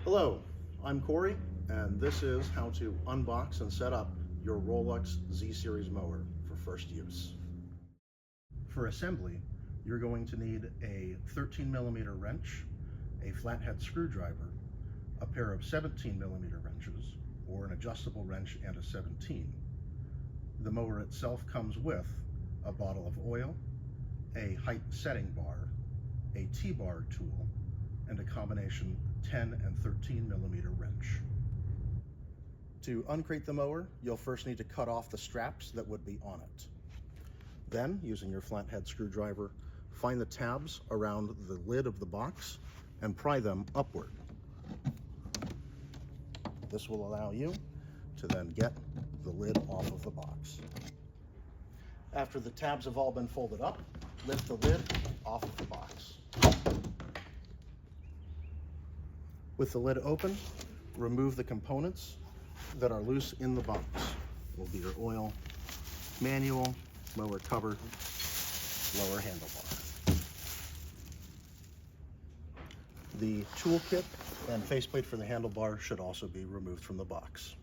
Hello, I'm Corey, and this is how to unbox and set up your Rolux Z-Series mower for first use. For assembly, you're going to need a 13mm wrench, a flathead screwdriver, a pair of 17mm wrenches, or an adjustable wrench and a 17. The mower itself comes with a bottle of oil, a height setting bar, a T-bar tool, and a combination 10 and 13mm wrench. To uncrate the mower, you'll first need to cut off the straps that would be on it. Then, using your flathead screwdriver, find the tabs around the lid of the box and pry them upward. This will allow you to then get the lid off of the box. After the tabs have all been folded up, lift the lid off of the box. With the lid open, remove the components that are loose in the box. It will be your oil, manual, mower cover, lower handlebar. The toolkit and faceplate for the handlebar should also be removed from the box.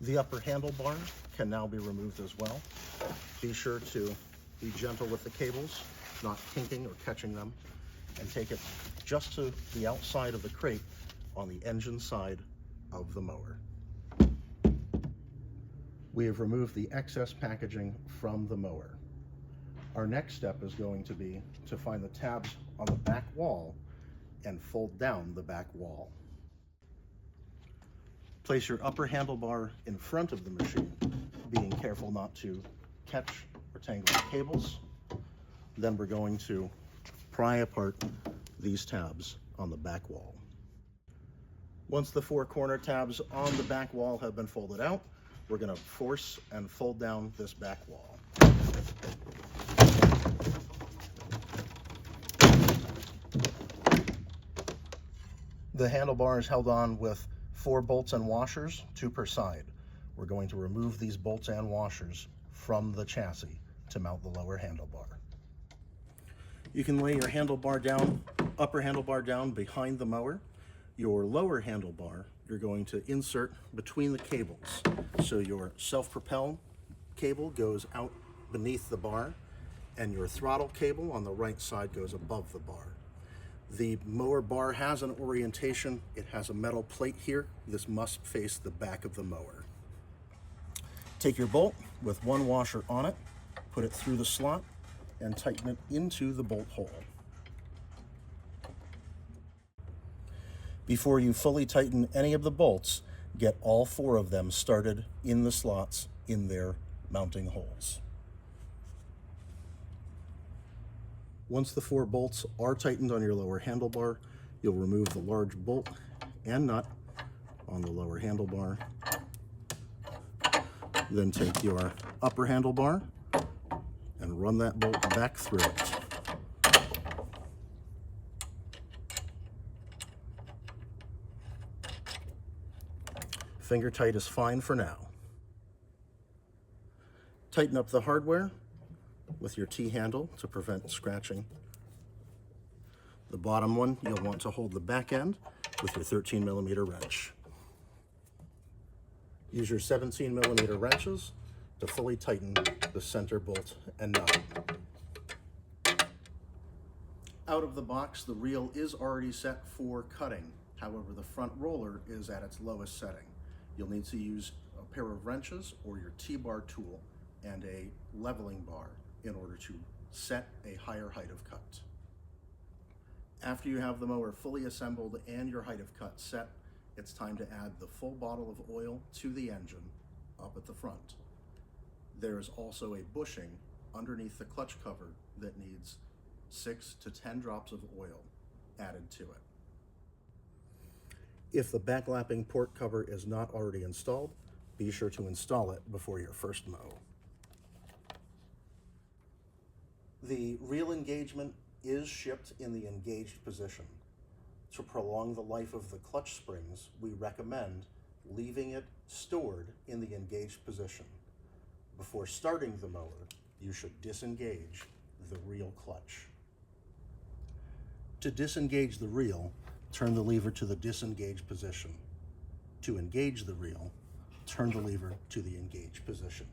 The upper handlebar can now be removed as well. Be sure to be gentle with the cables, not kinking or catching them, and take it just to the outside of the crate on the engine side of the mower. We have removed the excess packaging from the mower. Our next step is going to be to find the tabs on the back wall and fold down the back wall. Place your upper handlebar in front of the machine, being careful not to catch or tangle the cables. Then we're going to pry apart these tabs on the back wall. Once the four corner tabs on the back wall have been folded out, we're going to force and fold down this back wall. The handlebar is held on with 4 bolts and washers, 2 per side. We're going to remove these bolts and washers from the chassis to mount the lower handlebar. You can lay your handlebar down, upper handlebar down behind the mower. Your lower handlebar, you're going to insert between the cables. So your self-propel cable goes out beneath the bar, and your throttle cable on the right side goes above the bar. The mower bar has an orientation. It has a metal plate here. This must face the back of the mower. Take your bolt with 1 washer on it, put it through the slot, and tighten it into the bolt hole. Before you fully tighten any of the bolts, get all 4 of them started in the slots in their mounting holes. Once the 4 bolts are tightened on your lower handlebar, you'll remove the large bolt and nut on the lower handlebar. Then take your upper handlebar and run that bolt back through it. Finger tight is fine for now. Tighten up the hardware with your T-handle to prevent scratching. The bottom one, you'll want to hold the back end with your 13mm wrench. Use your 17mm wrenches to fully tighten the center bolt and nut. Out of the box, the reel is already set for cutting. However, the front roller is at its lowest setting. You'll need to use a pair of wrenches or your T-bar tool and a leveling bar in order to set a higher height of cut. After you have the mower fully assembled and your height of cut set, it's time to add the full bottle of oil to the engine up at the front. There's also a bushing underneath the clutch cover that needs 6 to 10 drops of oil added to it. If the backlapping port cover is not already installed, be sure to install it before your first mow. The reel engagement is shipped in the engaged position. To prolong the life of the clutch springs, we recommend leaving it stored in the engaged position. Before starting the mower, you should disengage the reel clutch. To disengage the reel, turn the lever to the disengaged position. To engage the reel, turn the lever to the engaged position.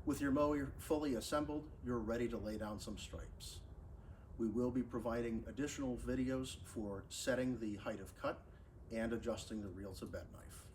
With your mower fully assembled, you're ready to lay down some stripes. We will be providing additional videos for setting the height of cut and adjusting the reel to bed knife.